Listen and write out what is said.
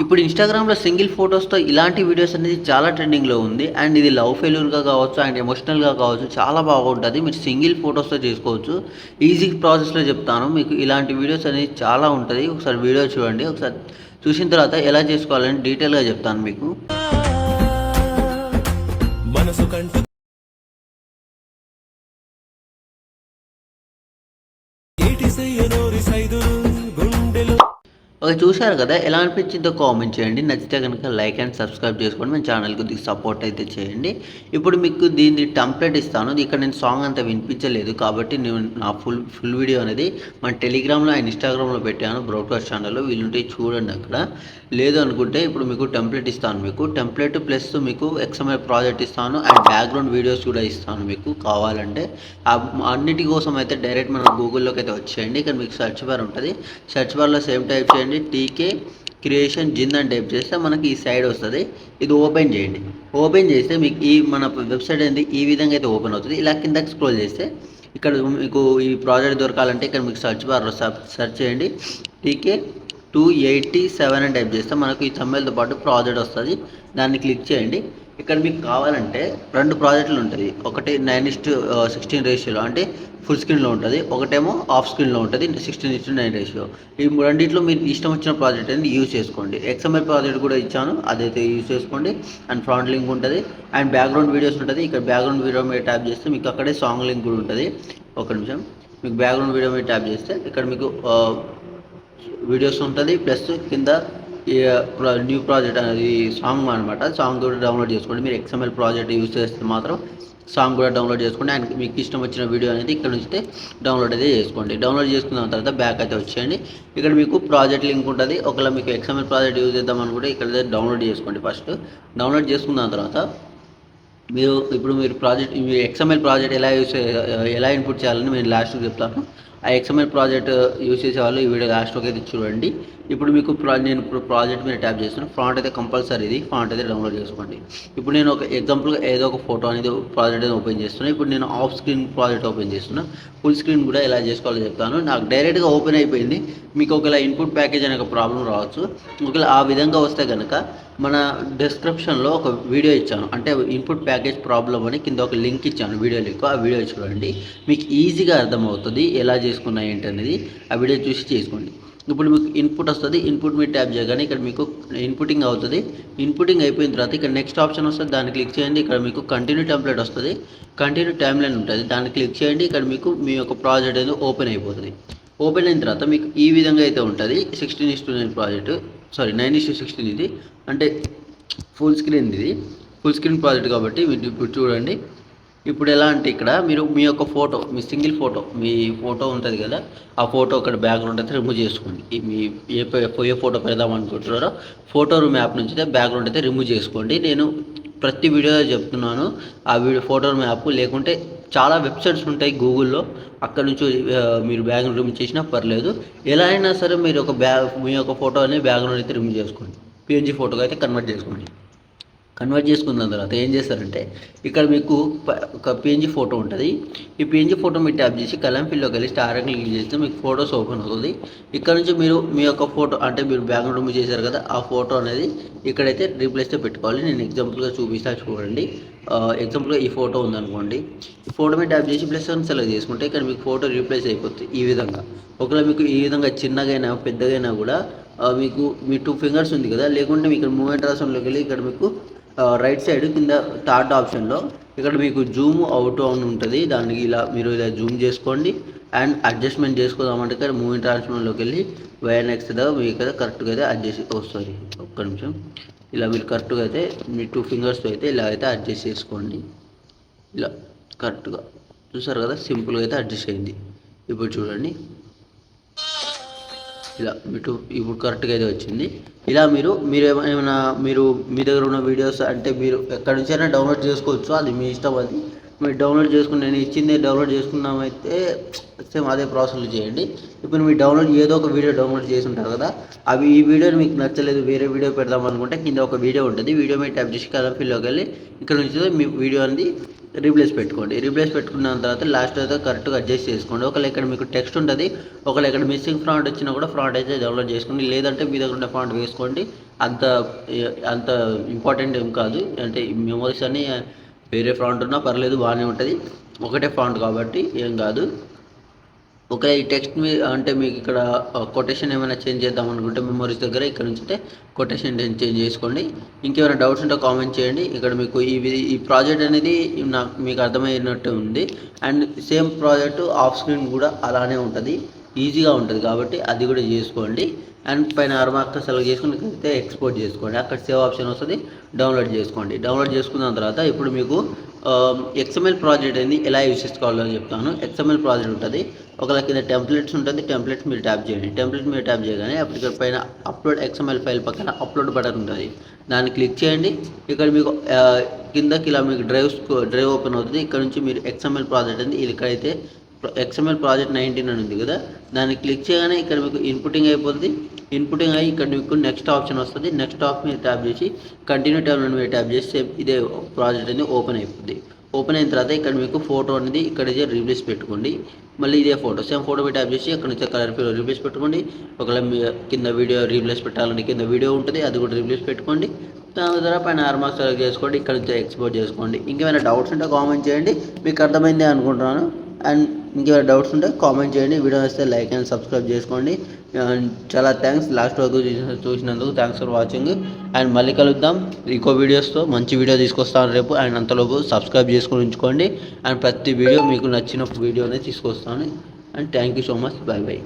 ఇప్పుడు ఇన్‌స్టాగ్రామ్‌లో సింగిల్ ఫోటోస్‌తో ఇలాంటి వీడియోస్ అనేది చాలా ట్రెండింగ్‌లో ఉంది. అండ్ ఇది లవ్ ఫెయిల్యూర్‌గా కావచ్చు అండ్ ఎమోషనల్‌గా కావచ్చు చాలా బాగుంటది. మీరు సింగిల్ ఫోటోస్‌తో చేసుకోవచ్చు. ఈజీ ప్రాసెస్‌లో చెప్తాను. మీకు ఇలాంటి వీడియోస్ అనేది చాలా ఉంటది. ఒకసారి వీడియో చూడండి. ఒకసారి చూసిన తర్వాత ఎలా చేసుకోవాలని డీటెయిల్‌గా చెప్తాను మీకు. మనసు కంటు ఏటి చెయ్యనోరి సైదులు గుండెలో ఓకే. చూశారు కదా! ఎలా అనిపించిందో కామెంట్ చేయండి. నచ్చితే గనుక లైక్ అండ్ సబ్స్క్రైబ్ చేసుకోండి. మన ఛానెల్ కొద్దిగా సపోర్ట్ అయితే చేయండి. ఇప్పుడు మీకు దీన్ని టెంప్లేట్ ఇస్తాను. ఇక్కడ నేను సాంగ్ అంత వినిపించలేదు. కాబట్టి నేను నా ఫుల్ వీడియో అనేది మన టెలిగ్రామ్‌లో అండ్ ఇన్‌స్టాగ్రామ్‌లో పెట్టాను. బ్రోడ్‌కాస్ట్ ఛానెల్‌లో వీలుంటే చూడండి అక్కడ. లేదు అనుకుంటే ఇప్పుడు మీకు టెంప్లేట్ ఇస్తాను మీకు. టెంప్లేట్ ప్లస్ మీకు ఎక్స్ఎంఎల్ ప్రాజెక్ట్ ఇస్తాను. అండ్ బ్యాక్‌గ్రౌండ్ వీడియోస్ కూడా ఇస్తాను మీకు కావాలంటే. అన్నిటి కోసం అయితే డైరెక్ట్ మన గూగుల్‌లోకి అయితే వచ్చేయండి. ఇక్కడ మీకు సెర్చ్ బార్ ఉంటది. సెర్చ్ బార్‌లో సేమ్ టైప్ చేయండి. టీకే క్రియేషన్ జిన్ అని టైప్ చేస్తే మనకి ఈ సైడ్ వస్తది. ఇది ఓపెన్ చేయండి. ఓపెన్ చేస్తే మీకు ఈ మన వెబ్‌సైట్ అనేది ఈ విధంగా అయితే ఓపెన్ అవుతది. ఇలా కిందకి స్క్రోల్ చేస్తే ఇక్కడ మీకు ఈ ప్రాజెక్ట్ దొరకాలంటే ఇక్కడ మీకు సెర్చ్ బార్‌లో సెర్చ్ చేయండి. టీకే 287 అని టైప్ చేస్తే మనకు ఈ థంబ్‌నెయిల్‌తో పాటు ప్రాజెక్ట్ వస్తది. దాన్ని క్లిక్ చేయండి. ఇక్కడ మీకు కావాలంటే 2 ప్రాజెక్టులు ఉంటది. ఒకటి 9:16 రేషియోలో అంటే ఫుల్ స్క్రీన్‌లో ఉంటది. ఒకటేమో హాఫ్ స్క్రీన్‌లో ఉంటది. 16:9 రేషియో. ఈ రెండిట్లో మీరు ఇష్టం వచ్చిన ప్రాజెక్ట్ అనేది యూజ్ చేసుకోండి. ఎక్స్ఎంఎల్ ప్రాజెక్ట్ కూడా ఇచ్చాను. అదైతే యూజ్ చేసుకోండి. అండ్ ఫ్రంట్ లింక్ ఉంటది. అండ్ బ్యాక్‌గ్రౌండ్ వీడియోస్ ఉంటది. ఇక్కడ బ్యాక్‌గ్రౌండ్ వీడియో మీద ట్యాప్ చేస్తే మీకు అక్కడే సాంగ్ లింక్ కూడా ఉంటది. ఒక నిమిషం. మీకు బ్యాక్‌గ్రౌండ్ వీడియో మీద ట్యాప్ చేస్తే ఇక్కడ మీకు వీడియోస్ ఉంటుంది. ప్లస్ కింద ఈ న్యూ ప్రాజెక్ట్ అనేది సాంగ్ అనమాట. సాంగ్ కూడా డౌన్లోడ్ చేసుకోండి. మీరు ఎక్స్ఎంఎల్ ప్రాజెక్ట్ యూజ్ చేస్తే మాత్రం సాంగ్ కూడా డౌన్లోడ్ చేసుకోండి. అండ్ మీకు ఇష్టం వచ్చిన వీడియో అనేది ఇక్కడ నుంచి డౌన్లోడ్ అయితే చేసుకోండి. డౌన్లోడ్ చేసుకున్న తర్వాత బ్యాక్ అయితే వచ్చేయండి. ఇక్కడ మీకు ప్రాజెక్ట్ లింక్ ఉంటుంది. ఒకవేళ మీకు ఎక్స్ఎంఎల్ ప్రాజెక్ట్ యూజ్ చేద్దాం అనుకుంటే ఇక్కడ డౌన్లోడ్ చేసుకోండి. ఫస్ట్ డౌన్లోడ్ చేసుకున్న తర్వాత మీరు ఎక్స్ఎంఎల్ ప్రాజెక్ట్ ఎలా ఇన్పుట్ చేయాలని నేను లాస్ట్‌కి చెప్తాను. ఆ ఎక్స్ఎంఎల్ ప్రాజెక్ట్ యూజ్ చేసేవాళ్ళు ఈ వీడియో లాస్ట్‌లోకి అయితే చూడండి. ఇప్పుడు మీకు నేను ప్రాజెక్ట్ మీద ట్యాప్ చేస్తున్నాను. ఫాంట్ అయితే కంపల్సరీ ఇది. ఫాంట్ అయితే డౌన్లోడ్ చేసుకోండి. ఇప్పుడు నేను ఒక ఎగ్జాంపుల్‌గా ఏదో ఒక ఫోటో అనేది ప్రాజెక్ట్ అనేది ఓపెన్ చేస్తున్నా. ఇప్పుడు నేను ఆఫ్ స్క్రీన్ ప్రాజెక్ట్ ఓపెన్ చేస్తున్నా. ఫుల్ స్క్రీన్ కూడా ఎలా చేసుకోవాలో చెప్తాను. నాకు డైరెక్ట్‌గా ఓపెన్ అయిపోయింది. మీకు ఒకవేళ ఇన్పుట్ ప్యాకేజ్ అనే ఒక ప్రాబ్లం రావచ్చు. ఒకవేళ ఆ విధంగా వస్తే గనక మన డిస్క్రిప్షన్‌లో ఒక వీడియో ఇచ్చాను. అంటే ఇన్పుట్ ప్యాకేజ్ ప్రాబ్లమ్ అని కింద ఒక లింక్ ఇచ్చాను. Video link. ఆ వీడియో చూడండి. మీకు ఈజీగా అర్థమవుతుంది. ఎలా చేసుకున్నా ఏంటనేది. ఆ వీడియో చూసి చేసుకోండి. ఇప్పుడు మీకు ఇన్పుట్ వస్తది. ఇన్పుట్ మీద ట్యాప్ చేయగానే ఇక్కడ మీకు ఇన్పుటింగ్ అవుతది. ఇన్పుటింగ్ అయిపోయిన తర్వాత ఇక్కడ నెక్స్ట్ ఆప్షన్ వస్తది. దాన్ని క్లిక్ చేయండి. ఇక్కడ మీకు కంటిన్యూ టెంప్లేట్ వస్తది. కంటిన్యూ టైమ్‌లైన్ ఉంటది. దాన్ని క్లిక్ చేయండి. ఇక్కడ మీకు మీ యొక్క ప్రాజెక్ట్ అనేది ఓపెన్ అయిపోతది. ఓపెన్ అయిన తర్వాత మీకు ఈ విధంగా అయితే ఉంటది. 16:9 ప్రాజెక్ట్. సారీ 9:16 ఇది. అంటే ఫుల్ స్క్రీన్ ఇది. ఫుల్ స్క్రీన్ ప్రాజెక్ట్ కాబట్టి మీరు ఇప్పుడు చూడండి. ఇప్పుడు ఎలా అంటే ఇక్కడ మీరు మీ యొక్క ఫోటో, మీ సింగిల్ ఫోటో, మీ ఫోటో ఉంటుంది కదా! ఆ ఫోటో ఒకటి బ్యాక్‌గ్రౌండ్ అయితే రిమూవ్ చేసుకోండి. ఈ మీ ఏ ఫోటో పెడదాం అనుకుంటున్నారో ఫోటో రూమ్ యాప్ నుంచి అయితే బ్యాక్‌గ్రౌండ్ అయితే రిమూవ్ చేసుకోండి. నేను ప్రతి వీడియోలో చెప్తున్నాను. ఆ ఫోటో రూమ్ యాప్ లేకుంటే చాలా వెబ్‌సైట్స్ ఉంటాయి గూగుల్‌లో. అక్కడ నుంచి మీరు బ్యాక్‌గ్రౌండ్ రిమూవ్ చేసినా పర్లేదు. ఎలా అయినా సరే మీరు మీ యొక్క ఫోటో అనేది బ్యాక్‌గ్రౌండ్ అయితే రిమూవ్ చేసుకోండి. పీఎన్‌జీ ఫోటోగా అయితే కన్వర్ట్ చేసుకోండి. కన్వర్ట్ చేసుకున్న తర్వాత ఏం చేస్తారంటే ఇక్కడ మీకు ఒక పీఎన్‌జీ ఫోటో ఉంటది. ఈ పీఎన్‌జీ ఫోటో మీరు ట్యాప్ చేసి కలర్ ఫిల్‌లోకి వెళ్ళి స్టార్ క్లిక్ చేస్తే మీకు ఫోటోస్ ఓపెన్ అవుతుంది. ఇక్కడ నుంచి మీరు మీ యొక్క ఫోటో అంటే మీరు బ్యాక్‌గ్రౌండ్ రిమూవ్ చేశారు కదా! ఆ ఫోటో అనేది ఇక్కడైతే రీప్లేస్‌తో పెట్టుకోవాలి. నేను ఎగ్జాంపుల్‌గా చూపిస్తా చూడండి. ఎగ్జాంపుల్‌గా ఈ ఫోటో ఉందనుకోండి. ఈ ఫోటో మీద ట్యాప్ చేసి ప్లస్ అని సెలెక్ట్ చేసుకుంటే ఇక్కడ మీకు ఫోటో రీప్లేస్ అయిపోతుంది ఈ విధంగా. ఒకవేళ మీకు ఈ విధంగా చిన్నగైనా పెద్దగైనా కూడా మీకు మీ 2 ఫింగర్స్ ఉంది కదా! లేకుంటే మీకు మూవ్‌మెంట్ ఆప్షన్‌లోకి వెళ్ళి ఇక్కడ మీకు రైట్ సైడ్ కింద థర్డ్ ఆప్షన్‌లో ఇక్కడ మీకు జూమ్ అవుట్ అని ఉంటది. దాన్ని మీరు ఇలా జూమ్ చేసుకోండి. అండ్ అడ్జస్ట్‌మెంట్ చేసుకుందామంటే ఇక్కడ మూవ్‌మెంట్ ఆప్షన్‌లోకి వెళ్ళి వైఎన్ఎక్స్ మీకు అయితే కరెక్ట్‌గా అయితే సారీ ఒక్క నిమిషం. ఇలా మీరు కరెక్ట్‌గా అయితే మీ 2 ఫింగర్స్‌తో అయితే ఇలా అయితే అడ్జస్ట్ చేసుకోండి. ఇలా కరెక్ట్‌గా చూసారు కదా! సింపుల్‌గా అయితే అడ్జస్ట్ అయింది. ఇప్పుడు చూడండి. ఇలా ఇప్పుడు కరెక్ట్‌గా అయితే వచ్చింది. ఇలా మీరు ఏమైనా మీ దగ్గర ఉన్న వీడియోస్ అంటే మీరు ఎక్కడి నుంచైనా డౌన్లోడ్ చేసుకోవచ్చు. అది మీ ఇష్టం అది. మీరు డౌన్లోడ్ చేసుకుని నేను ఇచ్చిందే డౌన్లోడ్ చేసుకున్నామైతే సేమ్ అదే ప్రాసెస్‌లో చేయండి. ఇప్పుడు మీరు ఏదో ఒక వీడియో డౌన్లోడ్ చేసి ఉంటారు కదా! ఈ వీడియోని మీకు నచ్చలేదు వేరే వీడియో పెడదాం అనుకుంటే కింద ఒక వీడియో ఉంటుంది. వీడియో మీద ట్యాప్ చేసి కలర్ ఫిల్‌లోకి వెళ్ళి ఇక్కడ నుంచి మీ వీడియో అనేది రీప్లేస్ పెట్టుకోండి. రీప్లేస్ పెట్టుకున్న తర్వాత లాస్ట్ అయితే కరెక్ట్‌గా అడ్జస్ట్ చేసుకోండి. ఒకవేళ ఇక్కడ మీకు టెక్స్ట్ ఉంటుంది. ఒకవేళ ఇక్కడ మిస్సింగ్ ఫాంట్ వచ్చినా కూడా ఫాంట్ అయితే డౌన్లోడ్ చేసుకోండి. లేదంటే మీ దగ్గర ఉన్న ఫాంట్ వేసుకోండి. అంత అంత ఇంపార్టెంట్ ఏం కాదు. అంటే మెమోరీస్ అన్నీ వేరే ఫాంట్ ఉన్నా పర్లేదు, బాగానే ఉంటుంది. ఒకటే ఫాంట్ కాబట్టి ఏం కాదు. ఒకవేళ ఈ టెక్స్ట్ అంటే మీకు ఇక్కడ కొటేషన్ ఏమైనా చేంజ్ చేద్దాం అనుకుంటే మెమోరీస్ దగ్గర ఇక్కడ నుంచి కొటేషన్ చేంజ్ చేసుకోండి. ఇంకేమైనా డౌట్స్ ఉంటే కామెంట్ చేయండి. ఇక్కడ మీకు ఈ ప్రాజెక్ట్ అనేది మీకు అర్థమైనట్టు ఉంది. And same project off screen కూడా అలానే ఉంటుంది, ఈజీగా ఉంటుంది కాబట్టి అది కూడా చేసుకోండి. అండ్ పైన ఆర్మార్క్ సెలెక్ట్ చేసుకుని అయితే ఎక్స్పోర్ట్ చేసుకోండి. అక్కడ సేవ్ ఆప్షన్ వస్తుంది, డౌన్లోడ్ చేసుకోండి. డౌన్లోడ్ చేసుకున్న తర్వాత ఇప్పుడు మీకు XML ప్రాజెక్ట్ అనేది ఎలా యూస్ చేసుకోవాలో చెప్తాను. XML ప్రాజెక్ట్ ఉంటుంది, ఒకవేళ కింద టెంప్లెట్స్ ఉంటుంది, టెంప్లెట్స్ మీరు ట్యాప్ చేయండి. టెంప్లెట్ మీరు ట్యాప్ చేయగానే అప్పుడు ఇక్కడ పైన అప్లోడ్ XML ఫైల్ పక్కన అప్లోడ్ బటన్ ఉంటుంది, దాన్ని క్లిక్ చేయండి. ఇక్కడ మీకు కిందకి ఇలా మీకు డ్రైవ్ ఓపెన్ అవుతుంది. ఇక్కడ నుంచి మీరు XML ప్రాజెక్ట్ అనేది ఇక్కడైతే XML ప్రాజెక్ట్ 19 అని ఉంది కదా, దాన్ని క్లిక్ చేయగానే ఇక్కడ మీకు ఇన్పుటింగ్ అయిపోతుంది. ఇన్పుటింగ్ అయ్యి ఇక్కడ మీకు నెక్స్ట్ ఆప్షన్ వస్తుంది. నెక్స్ట్ ఆప్షన్ మీరు ట్యాప్ చేసి కంటిన్యూ ట్యాబ్ మీరు ట్యాప్ చేసి ఇదే ప్రాజెక్ట్ అనేది ఓపెన్ అయిపోతుంది. ఓపెన్ అయిన తర్వాత ఇక్కడ మీకు ఫోటో అనేది ఇక్కడ రీప్లేస్ పెట్టుకోండి. మళ్ళీ ఇదే ఫోటో సేమ్ ఫోటో మీరు ట్యాప్ చేసి అక్కడ నుంచి కలర్ ఫిల్ రీప్లేస్ పెట్టుకోండి. ఒకవేళ కింద వీడియో రీప్లేస్ పెట్టాలంటే కింద వీడియో ఉంటుంది, అది కూడా రీప్లేస్ పెట్టుకోండి. దాని ద్వారా పైన ఆర్మార్క్ సెలెక్ట్ చేసుకోండి, ఇక్కడ నుంచి ఎక్స్పోర్ట్ చేసుకోండి. ఇంకేమైనా డౌట్స్ ఉంటే కామెంట్ చేయండి. మీకు అర్థమైందే అనుకుంటున్నాను. అండ్ ఇంకేమైనా డౌట్స్ ఉంటే కామెంట్ చేయండి. వీడియో వస్తే లైక్ అండ్ సబ్స్క్రైబ్ చేసుకోండి. చాలా థ్యాంక్స్ లాస్ట్ వరకు చూసినందుకు. Thanks for watching. అండ్ మళ్ళీ కలుద్దాం ఇంకో వీడియోస్తో. మంచి వీడియో తీసుకొస్తాను రేపు. అండ్ అంతలోపు సబ్స్క్రైబ్ చేసుకొని ఉంచుకోండి. అండ్ ప్రతి వీడియో మీకు నచ్చిన వీడియోనే తీసుకొస్తాను. And thank you so much. By by.